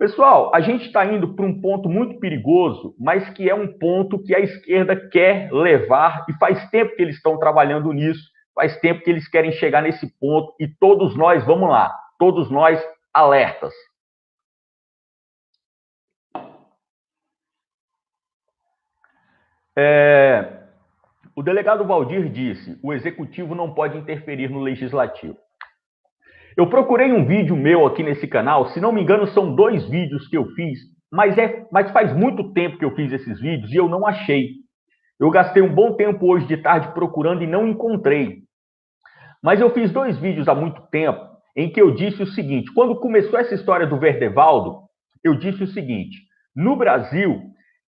Pessoal, a gente está indo para um ponto muito perigoso, mas que é um ponto que a esquerda quer levar e faz tempo que eles estão trabalhando nisso, faz tempo que eles querem chegar nesse ponto e todos nós, vamos lá, todos nós alertas. O delegado Valdir disse: o executivo não pode interferir no legislativo. Eu procurei um vídeo meu aqui nesse canal, se não me engano são 2 vídeos que eu fiz, mas faz muito tempo que eu fiz esses vídeos e eu não achei. Eu gastei um bom tempo hoje de tarde procurando e não encontrei. Mas eu fiz 2 vídeos há muito tempo em que eu disse o seguinte: quando começou essa história do Verdevaldo, eu disse o seguinte: no Brasil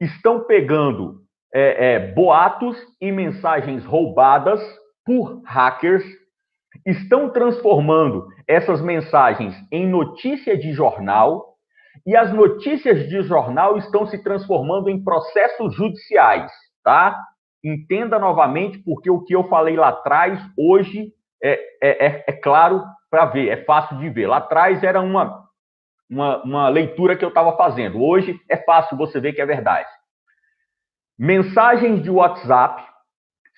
estão pegando boatos e mensagens roubadas por hackers, estão transformando essas mensagens em notícia de jornal e as notícias de jornal estão se transformando em processos judiciais, tá? Entenda novamente, porque o que eu falei lá atrás, hoje é claro para ver, é fácil de ver. Lá atrás era uma leitura que eu estava fazendo. Hoje é fácil você ver que é verdade. Mensagens de WhatsApp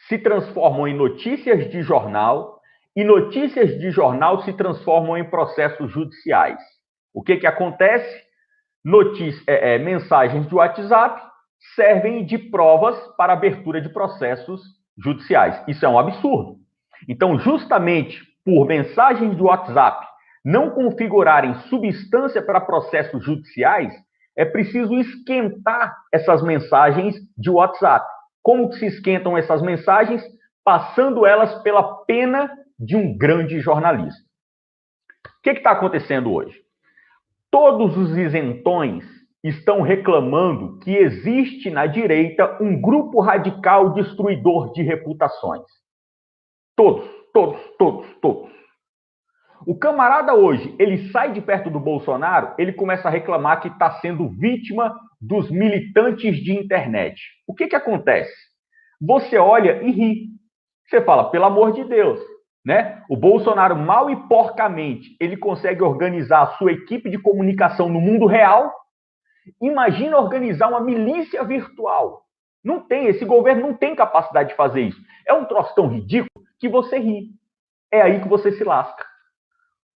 se transformam em notícias de jornal e notícias de jornal se transformam em processos judiciais. O que acontece? Mensagens de WhatsApp servem de provas para abertura de processos judiciais. Isso é um absurdo. Então, justamente por mensagens de WhatsApp não configurarem substância para processos judiciais, é preciso esquentar essas mensagens de WhatsApp. Como que se esquentam essas mensagens? Passando elas pela pena de um grande jornalista. O que está acontecendo hoje? Todos os isentões estão reclamando que existe na direita um grupo radical destruidor de reputações. Todos. O camarada hoje, ele sai de perto do Bolsonaro, ele começa a reclamar que está sendo vítima dos militantes de internet. O que acontece? Você olha e ri. Você fala, pelo amor de Deus, né? O Bolsonaro, mal e porcamente, ele consegue organizar a sua equipe de comunicação no mundo real. Imagina organizar uma milícia virtual. Não tem, esse governo não tem capacidade de fazer isso. É um troço tão ridículo que você ri. É aí que você se lasca.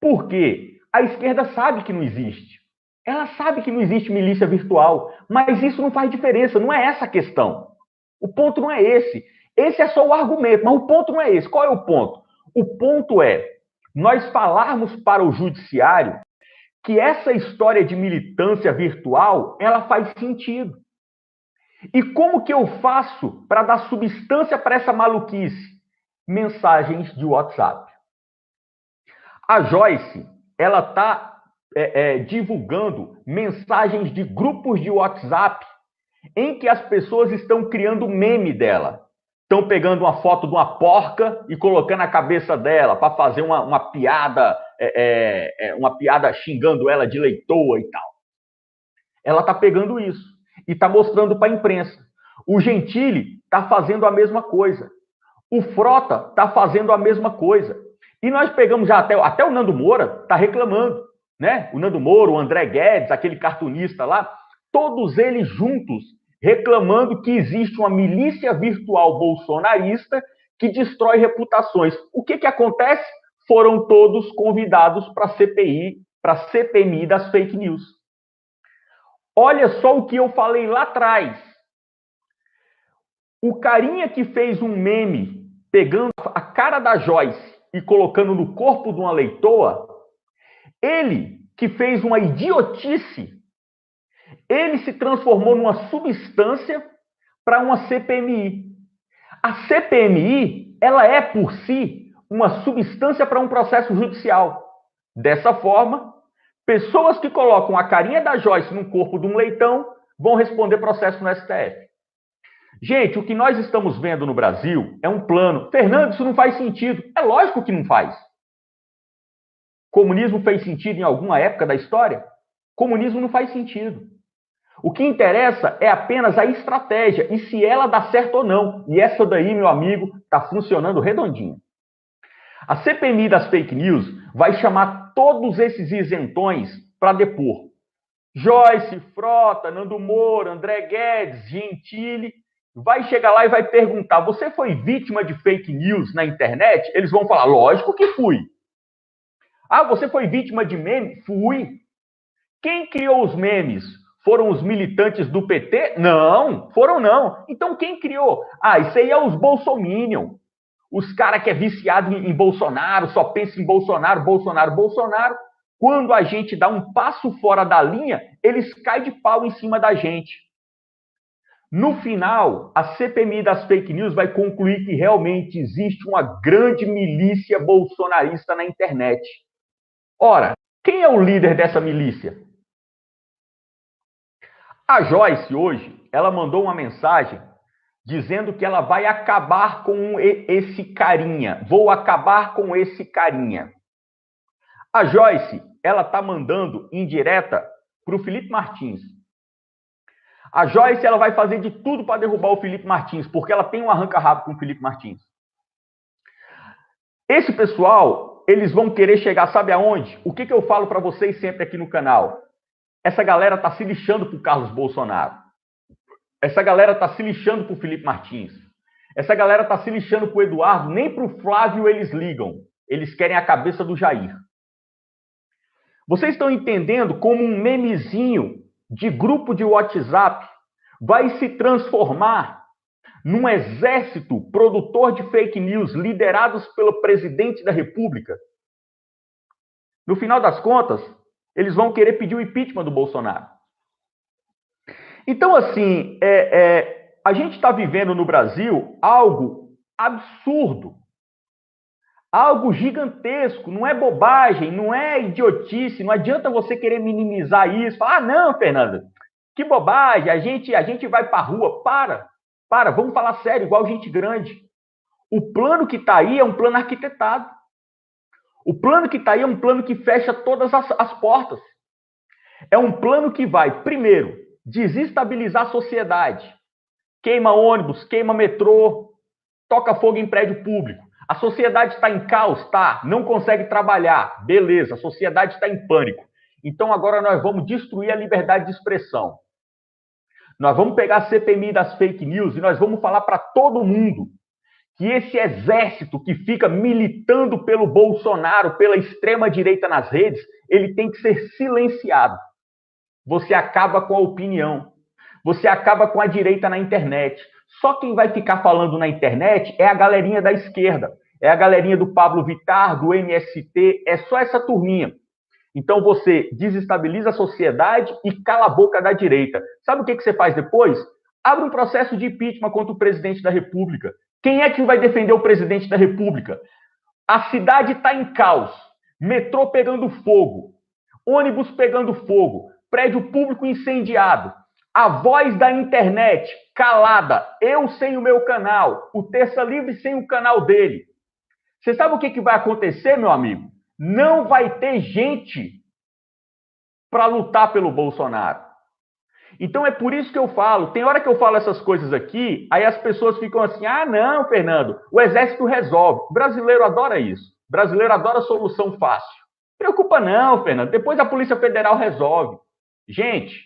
Por quê? A esquerda sabe que não existe. Ela sabe que não existe milícia virtual, mas isso não faz diferença, não é essa a questão. O ponto não é esse. Esse é só o argumento, mas o ponto não é esse. Qual é o ponto? O ponto é nós falarmos para o judiciário que essa história de militância virtual, ela faz sentido. E como que eu faço para dar substância para essa maluquice? Mensagens de WhatsApp. A Joyce, ela está divulgando mensagens de grupos de WhatsApp em que as pessoas estão criando meme dela. Estão pegando uma foto de uma porca e colocando na cabeça dela para fazer uma piada, uma piada xingando ela de leitoa e tal. Ela está pegando isso e está mostrando para a imprensa. O Gentili está fazendo a mesma coisa. O Frota está fazendo a mesma coisa. E nós pegamos já até o Nando Moura está reclamando, né? O Nando Moura, o André Guedes, aquele cartunista lá, todos eles juntos reclamando que existe uma milícia virtual bolsonarista que destrói reputações. O que acontece? Foram todos convidados para a CPI, para a CPMI das fake news. Olha só o que eu falei lá atrás. O carinha que fez um meme pegando a cara da Joyce e colocando no corpo de uma leitoa, ele que fez uma idiotice, ele se transformou numa substância para uma CPMI. A CPMI, ela é por si uma substância para um processo judicial. Dessa forma, pessoas que colocam a carinha da Joyce no corpo de um leitão vão responder processo no STF. Gente, o que nós estamos vendo no Brasil é um plano. Fernando, isso não faz sentido. É lógico que não faz. Comunismo fez sentido em alguma época da história? Comunismo não faz sentido. O que interessa é apenas a estratégia e se ela dá certo ou não. E essa daí, meu amigo, está funcionando redondinho. A CPMI das fake news vai chamar todos esses isentões para depor. Joyce, Frota, Nando Moura, André Guedes, Gentili, vai chegar lá e vai perguntar: você foi vítima de fake news na internet? Eles vão falar: lógico que fui. Ah, você foi vítima de meme? Fui. Quem criou os memes? Foram os militantes do PT? Não, foram não. Então quem criou? Ah, isso aí é os bolsominion. Os caras que é viciado em Bolsonaro, só pensa em Bolsonaro, Bolsonaro, Bolsonaro. Quando a gente dá um passo fora da linha, eles caem de pau em cima da gente. No final, a CPMI das fake news vai concluir que realmente existe uma grande milícia bolsonarista na internet. Ora, quem é o líder dessa milícia? A Joyce, hoje, ela mandou uma mensagem dizendo que ela vai acabar com esse carinha. Vou acabar com esse carinha. A Joyce, ela está mandando indireta para o Felipe Martins. A Joyce, ela vai fazer de tudo para derrubar o Felipe Martins, porque ela tem um arranca-rabo com o Felipe Martins. Esse pessoal, eles vão querer chegar, sabe aonde? O que eu falo para vocês sempre aqui no canal? Essa galera está se lixando para o Carlos Bolsonaro. Essa galera está se lixando para o Felipe Martins. Essa galera está se lixando para o Eduardo. Nem para o Flávio eles ligam. Eles querem a cabeça do Jair. Vocês estão entendendo como um memezinho de grupo de WhatsApp vai se transformar num exército produtor de fake news liderados pelo presidente da República? No final das contas, eles vão querer pedir o impeachment do Bolsonaro. Então, assim, a gente está vivendo no Brasil algo absurdo, algo gigantesco, não é bobagem, não é idiotice, não adianta você querer minimizar isso, falar: ah, não, Fernanda, que bobagem, a gente vai para a rua. Para, vamos falar sério, igual gente grande. O plano que está aí é um plano arquitetado. O plano que está aí é um plano que fecha todas as portas. É um plano que vai, primeiro, desestabilizar a sociedade. Queima ônibus, queima metrô, toca fogo em prédio público. A sociedade está em caos? Tá. Não consegue trabalhar? Beleza, a sociedade está em pânico. Então agora nós vamos destruir a liberdade de expressão. Nós vamos pegar a CPMI das fake news e nós vamos falar para todo mundo que esse exército que fica militando pelo Bolsonaro, pela extrema-direita nas redes, ele tem que ser silenciado. Você acaba com a opinião. Você acaba com a direita na internet. Só quem vai ficar falando na internet é a galerinha da esquerda. É a galerinha do Pablo Vittar, do MST, é só essa turminha. Então você desestabiliza a sociedade e cala a boca da direita. Sabe o que você faz depois? Abre um processo de impeachment contra o presidente da República. Quem é que vai defender o presidente da República? A cidade está em caos. Metrô pegando fogo. Ônibus pegando fogo. Prédio público incendiado. A voz da internet calada. Eu sem o meu canal. O Terça Livre sem o canal dele. Você sabe o que vai acontecer, meu amigo? Não vai ter gente para lutar pelo Bolsonaro. Então é por isso que eu falo, tem hora que eu falo essas coisas aqui, aí as pessoas ficam assim: ah, não, Fernando, o exército resolve. O brasileiro adora isso. O brasileiro adora solução fácil. Preocupa não, Fernando, depois a Polícia Federal resolve. Gente,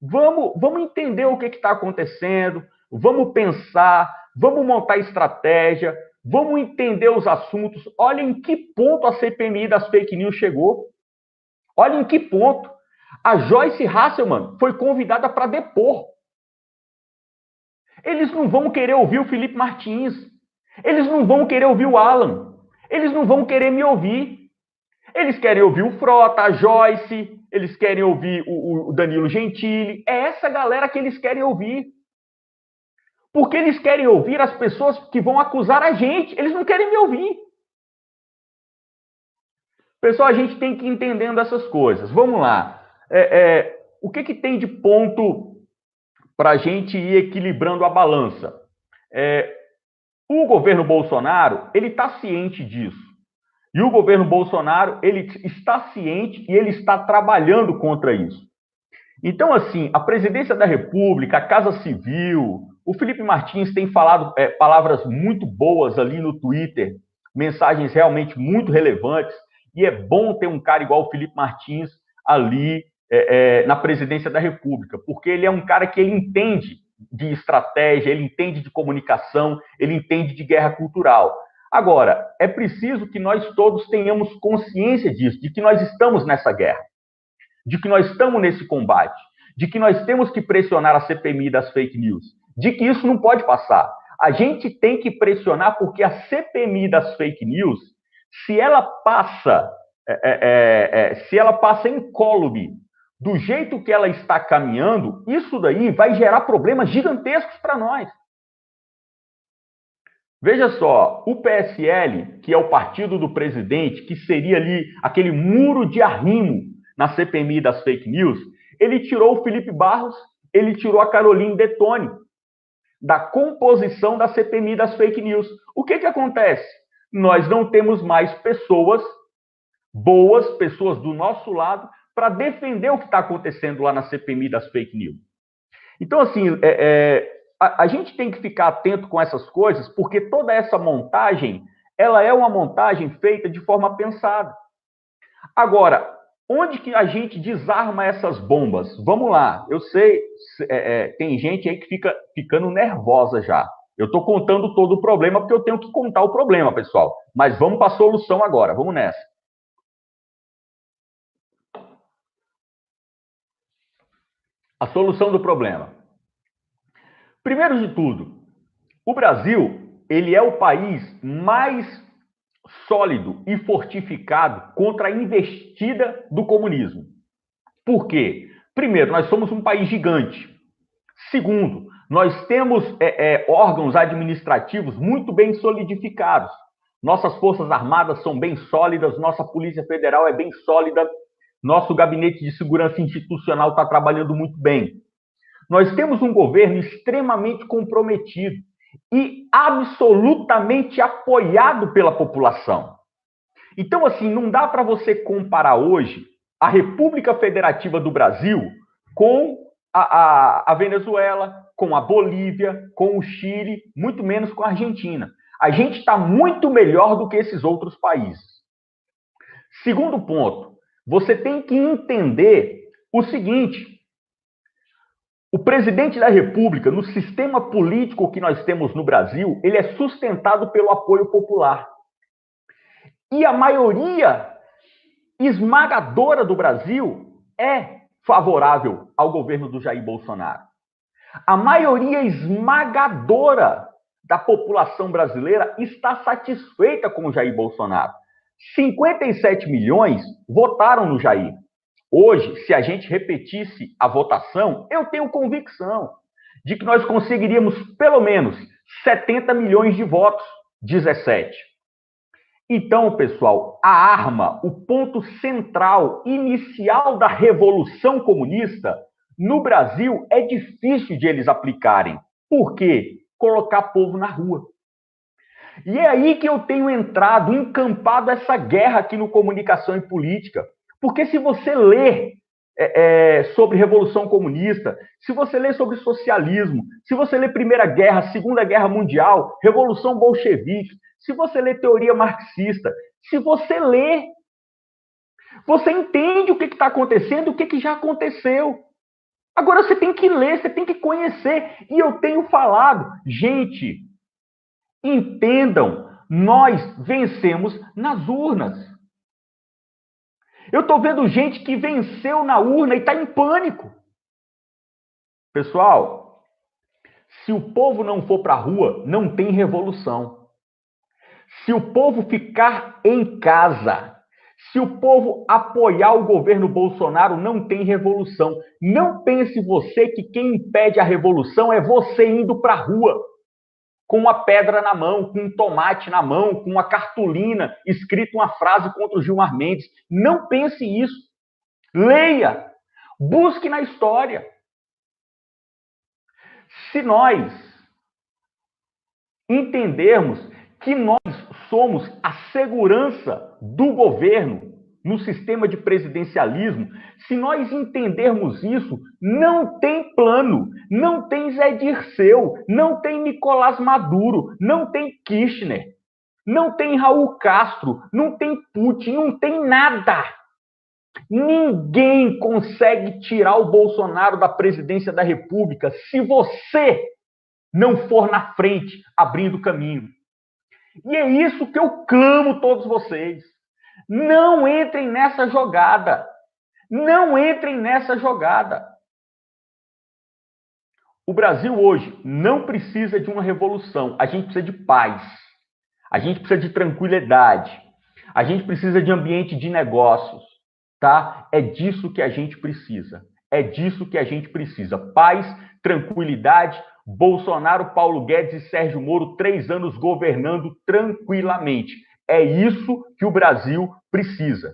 vamos entender o que está acontecendo, vamos pensar, vamos montar estratégia, vamos entender os assuntos. Olha em que ponto a CPMI das fake news chegou. Olha em que ponto. A Joyce Hasselmann foi convidada para depor. Eles não vão querer ouvir o Felipe Martins. Eles não vão querer ouvir o Alan. Eles não vão querer me ouvir. Eles querem ouvir o Frota, a Joyce, eles querem ouvir o Danilo Gentili. É essa galera que eles querem ouvir. Porque eles querem ouvir as pessoas que vão acusar a gente. Eles não querem me ouvir. Pessoal, a gente tem que ir entendendo essas coisas. Vamos lá. O que tem de ponto para a gente ir equilibrando a balança? O governo Bolsonaro, ele está ciente disso. E o governo Bolsonaro, ele está ciente e ele está trabalhando contra isso. Então, assim, a presidência da República, a Casa Civil, o Felipe Martins tem falado palavras muito boas ali no Twitter, mensagens realmente muito relevantes, e é bom ter um cara igual o Felipe Martins ali na presidência da República, porque ele é um cara que ele entende de estratégia, ele entende de comunicação, ele entende de guerra cultural. Agora, é preciso que nós todos tenhamos consciência disso, de que nós estamos nessa guerra, de que nós estamos nesse combate, de que nós temos que pressionar a CPMI das fake news, de que isso não pode passar. A gente tem que pressionar porque a CPMI das fake news, se ela passa incólume do jeito que ela está caminhando, isso daí vai gerar problemas gigantescos para nós. Veja só, o PSL, que é o partido do presidente, que seria ali aquele muro de arrimo na CPMI das fake news, ele tirou o Felipe Barros, ele tirou a Caroline Detoni da composição da CPMI das fake news. O que acontece? Nós não temos mais pessoas boas, pessoas do nosso lado, para defender o que está acontecendo lá na CPMI das fake news. Então, assim, a gente tem que ficar atento com essas coisas, porque toda essa montagem, ela é uma montagem feita de forma pensada. Agora, onde que a gente desarma essas bombas? Vamos lá, eu sei, tem gente aí que fica ficando nervosa já. Eu estou contando todo o problema porque eu tenho que contar o problema, pessoal. Mas vamos para a solução agora, vamos nessa. A solução do problema. Primeiro de tudo, o Brasil, ele é o país mais sólido e fortificado contra a investida do comunismo. Por quê? Primeiro, nós somos um país gigante. Segundo, nós temos órgãos administrativos muito bem solidificados. Nossas forças armadas são bem sólidas, nossa Polícia Federal é bem sólida, nosso gabinete de segurança institucional está trabalhando muito bem. Nós temos um governo extremamente comprometido e absolutamente apoiado pela população. Então, assim, não dá para você comparar hoje a República Federativa do Brasil com a Venezuela, com a Bolívia, com o Chile, muito menos com a Argentina. A gente está muito melhor do que esses outros países. Segundo ponto, você tem que entender o seguinte: o presidente da República, no sistema político que nós temos no Brasil, ele é sustentado pelo apoio popular. E a maioria esmagadora do Brasil é favorável ao governo do Jair Bolsonaro. A maioria esmagadora da população brasileira está satisfeita com o Jair Bolsonaro. 57 milhões votaram no Jair. Hoje, se a gente repetisse a votação, eu tenho convicção de que nós conseguiríamos pelo menos 70 milhões de votos, 17. Então, pessoal, a arma, o ponto central, inicial da Revolução Comunista, no Brasil, é difícil de eles aplicarem. Por quê? Colocar povo na rua. E é aí que eu tenho entrado, encampado essa guerra aqui no Comunicação e Política. Porque se você lê sobre Revolução Comunista, se você lê sobre socialismo, se você lê Primeira Guerra, Segunda Guerra Mundial, Revolução Bolchevique, se você lê teoria marxista, se você lê, você entende o que está acontecendo, o que já aconteceu. Agora você tem que ler, você tem que conhecer. E eu tenho falado, gente, entendam, nós vencemos nas urnas. Eu estou vendo gente que venceu na urna e está em pânico. Pessoal, se o povo não for para a rua, não tem revolução. Se o povo ficar em casa, se o povo apoiar o governo Bolsonaro, não tem revolução. Não pense você que quem impede a revolução é você indo para a rua, com uma pedra na mão, com um tomate na mão, com uma cartolina, escrito uma frase contra o Gilmar Mendes. Não pense isso. Leia. Busque na história. Se nós entendermos que nós somos a segurança do governo no sistema de presidencialismo, se nós entendermos isso, não tem plano, não tem Zé Dirceu, não tem Nicolás Maduro, não tem Kirchner, não tem Raul Castro, não tem Putin, não tem nada. Ninguém consegue tirar o Bolsonaro da presidência da República se você não for na frente, abrindo caminho. E é isso que eu clamo todos vocês. Não entrem nessa jogada. Não entrem nessa jogada. O Brasil hoje não precisa de uma revolução. A gente precisa de paz. A gente precisa de tranquilidade. A gente precisa de ambiente de negócios, tá? É disso que a gente precisa. É disso que a gente precisa. Paz, tranquilidade. Bolsonaro, Paulo Guedes e Sérgio Moro, 3 anos governando tranquilamente. É isso que o Brasil precisa.